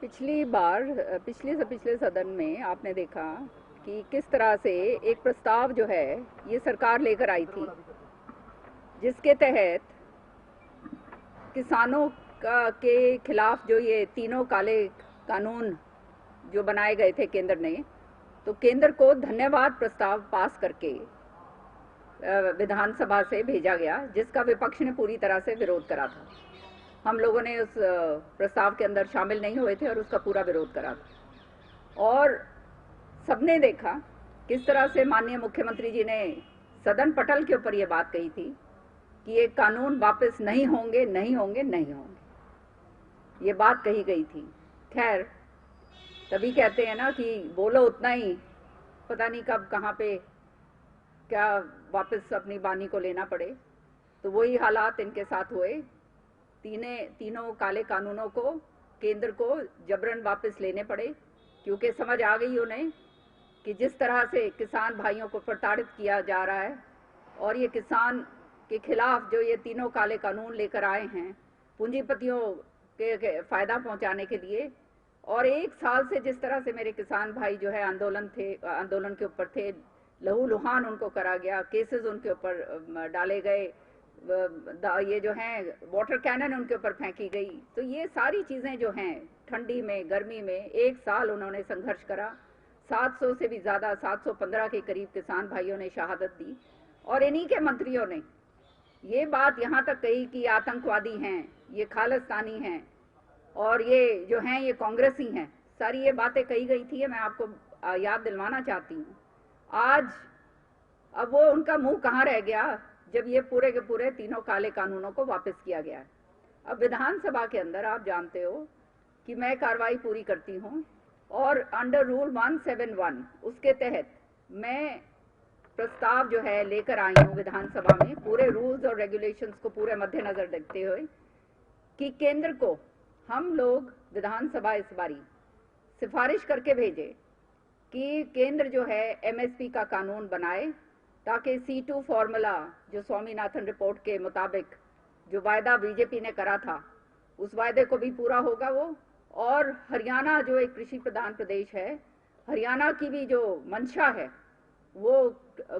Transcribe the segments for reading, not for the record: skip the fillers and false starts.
पिछले से पिछले सदन में आपने देखा कि किस तरह से एक प्रस्ताव जो है ये सरकार लेकर आई थी, जिसके तहत किसानों के खिलाफ जो ये तीनों काले कानून जो बनाए गए थे केंद्र ने, तो केंद्र को धन्यवाद प्रस्ताव पास करके विधानसभा से भेजा गया, जिसका विपक्ष ने पूरी तरह से विरोध करा था। हम लोगों ने उस प्रस्ताव के अंदर शामिल नहीं हुए थे और उसका पूरा विरोध करा था। और सबने देखा किस तरह से माननीय मुख्यमंत्री जी ने सदन पटल के ऊपर ये बात कही थी कि ये कानून वापस नहीं होंगे, नहीं होंगे, नहीं होंगे, ये बात कही गई थी। खैर, तभी कहते हैं ना कि बोलो उतना ही, पता नहीं कब कहाँ पे क्या वापस अपनी बानी को लेना पड़े। तो वही हालात इनके साथ हुए। तीनों काले कानूनों को केंद्र को जबरन वापस लेने पड़े, क्योंकि समझ आ गई उन्हें कि जिस तरह से किसान भाइयों को प्रताड़ित किया जा रहा है और ये किसान के खिलाफ जो ये तीनों काले कानून लेकर आए हैं पूंजीपतियों के फायदा पहुंचाने के लिए। और एक साल से जिस तरह से मेरे किसान भाई जो है आंदोलन के ऊपर थे, लहूलुहान उनको करा गया, केसेस उनके ऊपर डाले गए, ये जो हैं वाटर कैनन उनके ऊपर फेंकी गई। तो ये सारी चीज़ें जो हैं, ठंडी में गर्मी में एक साल उन्होंने संघर्ष करा। 700 से भी ज़्यादा, 715 के करीब किसान भाइयों ने शहादत दी। और इन्हीं के मंत्रियों ने ये बात यहाँ तक कही कि आतंकवादी हैं, ये खालिस्तानी हैं और ये जो हैं ये कांग्रेसी हैं। सारी ये बातें कही गई थी, मैं आपको याद दिलवाना चाहती हूँ। आज अब वो उनका मुंह कहाँ रह गया जब ये पूरे के पूरे तीनों काले कानूनों को वापस किया गया है। अब विधानसभा के अंदर आप जानते हो कि मैं कार्रवाई पूरी करती हूँ और अंडर रूल 171 उसके तहत मैं प्रस्ताव जो है लेकर आई हूँ विधानसभा में, पूरे रूल्स और रेगुलेशंस को पूरे मद्देनजर रखते हुए, कि केंद्र को हम लोग विधानसभा इस बारी सिफारिश करके भेजे कि केंद्र जो है एमएसपी का कानून बनाए, ताकि C2 फॉर्मूला जो स्वामीनाथन रिपोर्ट के मुताबिक जो वायदा बीजेपी ने करा था उस वायदे को भी पूरा होगा वो। और हरियाणा जो एक कृषि प्रधान प्रदेश है, हरियाणा की भी जो मंशा है वो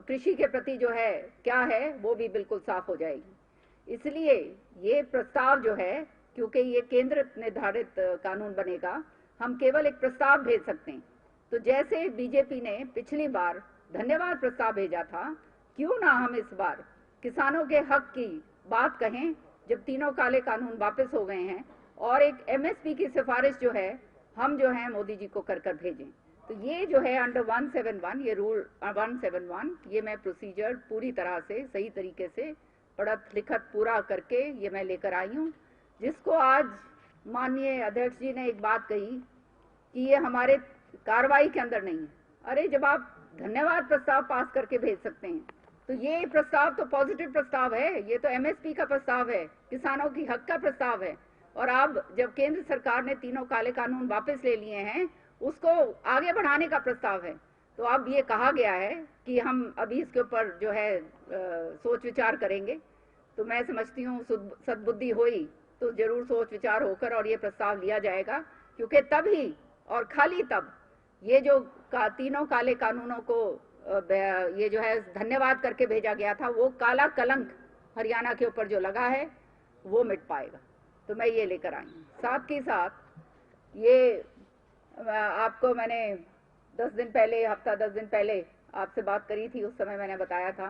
कृषि के प्रति जो है क्या है वो भी बिल्कुल साफ हो जाएगी। इसलिए ये प्रस्ताव जो है, क्योंकि ये केंद्र निर्धारित कानून बनेगा, हम केवल एक प्रस्ताव भेज सकते हैं। तो जैसे बीजेपी ने पिछली बार धन्यवाद प्रस्ताव भेजा था, क्यों ना हम इस बार किसानों के हक की बात कहें जब तीनों काले कानून वापस हो गए हैं, और एक एमएसपी की सिफारिश जो है हम जो है मोदी जी को कर कर भेजें। तो ये जो है अंडर 171, ये रूल 171, ये मैं प्रोसीजर पूरी तरह से सही तरीके से पढ़त लिखत पूरा करके ये मैं लेकर आई हूँ, जिसको आज माननीय अध्यक्ष जी ने एक बात कही कि ये हमारे कार्रवाई के अंदर नहीं है। अरे, जब आप धन्यवाद प्रस्ताव पास करके भेज सकते हैं तो ये प्रस्ताव तो पॉजिटिव प्रस्ताव है, ये तो एमएसपी का प्रस्ताव है, किसानों की हक का प्रस्ताव है। और अब जब केंद्र सरकार ने तीनों काले कानून वापस ले लिए हैं, उसको आगे बढ़ाने का प्रस्ताव है। तो अब ये कहा गया है कि हम अभी इसके ऊपर जो है सोच विचार करेंगे। तो मैं समझती हूँ सद्बुद्धि हुई तो जरूर सोच विचार होकर और ये प्रस्ताव लिया जाएगा, क्योंकि तभी और खाली तब ये जो तीनों काले कानूनों को ये जो है धन्यवाद करके भेजा गया था, वो काला कलंक हरियाणा के ऊपर जो लगा है वो मिट पाएगा। तो मैं ये लेकर आई हूँ। साथ ही साथ ये आपको मैंने 10 दिन पहले, हफ्ता 10 दिन पहले आपसे बात करी थी, उस समय मैंने बताया था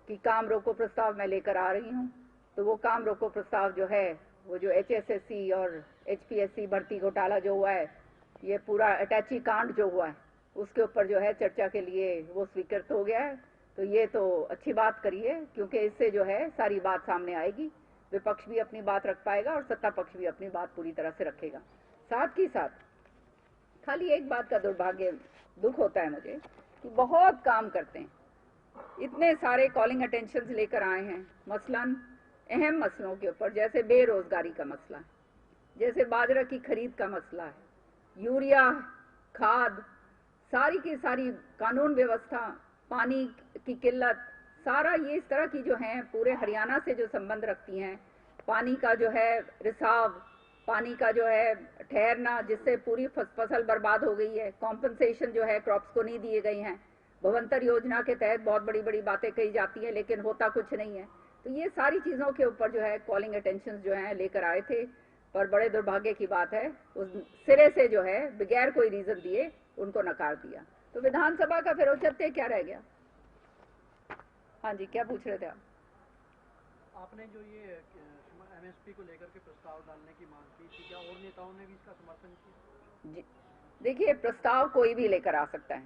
कि काम रोको प्रस्ताव मैं लेकर आ रही हूँ। तो वो काम रोको प्रस्ताव जो है, वो जो HSSC और HPSC भर्ती घोटाला जो हुआ है, ये पूरा अटैची कांड जो हुआ है, उसके ऊपर जो है चर्चा के लिए वो स्वीकृत हो गया है। तो ये तो अच्छी बात करी है, क्योंकि इससे जो है सारी बात सामने आएगी, विपक्ष भी अपनी बात रख पाएगा और सत्ता पक्ष भी अपनी बात पूरी तरह से रखेगा। साथ ही साथ खाली एक बात का दुख होता है मुझे कि बहुत काम करते हैं, इतने सारे कॉलिंग अटेंशन लेकर आए हैं, मसलन अहम मसलों के ऊपर, जैसे बेरोजगारी का मसला है, जैसे बाजरा की खरीद का मसला है, यूरिया, खाद, सारी की सारी कानून व्यवस्था, पानी की किल्लत, सारा ये इस तरह की जो हैं पूरे हरियाणा से जो संबंध रखती हैं, पानी का जो है रिसाव, पानी का जो है ठहरना जिससे पूरी फसल बर्बाद हो गई है, कॉम्पनसेशन जो है क्रॉप्स को नहीं दिए गए हैं, भवंतर योजना के तहत बहुत बड़ी बड़ी बातें कही जाती हैं लेकिन होता कुछ नहीं है। तो ये सारी चीज़ों के ऊपर जो है कॉलिंग अटेंशन जो है लेकर आए थे, पर बड़े दुर्भाग्य की बात है उस सिरे से जो है बगैर कोई रीज़न दिए उनको नकार दिया। तो विधानसभा का फिर औचित्य क्या रह गया? हाँ जी, क्या पूछ रहे थे आप? आपने जो ये एमएसपी को लेकर के प्रस्ताव डालने की मांग की थी, क्या और नेताओं ने भी इसका समर्थन किया? जी देखिए, प्रस्ताव कोई भी लेकर आ सकता है,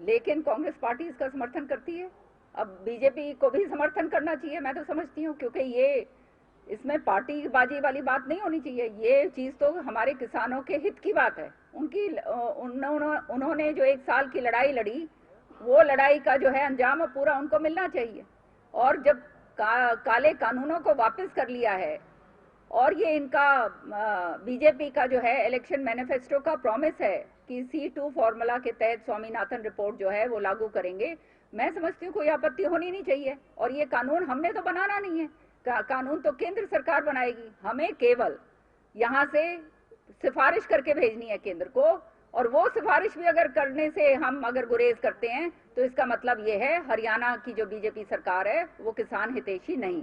लेकिन कांग्रेस पार्टी इसका समर्थन करती है। अब बीजेपी को भी समर्थन करना चाहिए, मैं तो समझती हूँ, क्योंकि ये इसमें पार्टीबाजी वाली बात नहीं होनी चाहिए। ये चीज़ तो हमारे किसानों के हित की बात है। उन्होंने जो 1 साल की लड़ाई लड़ी, वो लड़ाई का जो है अंजाम पूरा उनको मिलना चाहिए। और जब काले कानूनों को वापस कर लिया है और ये इनका बीजेपी का जो है इलेक्शन मैनिफेस्टो का प्रॉमिस है कि C2 फॉर्मूला के तहत स्वामीनाथन रिपोर्ट जो है वो लागू करेंगे, मैं समझती हूँ कोई आपत्ति होनी नहीं चाहिए। और ये कानून हमने तो बनाना नहीं है, कानून तो केंद्र सरकार बनाएगी, हमें केवल यहाँ से सिफारिश करके भेजनी है केंद्र को। और वो सिफारिश भी अगर करने से हम अगर गुरेज करते हैं तो इसका मतलब ये है हरियाणा की जो बीजेपी सरकार है वो किसान हितैषी नहीं।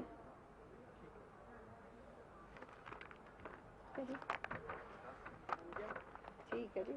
ठीक है जी।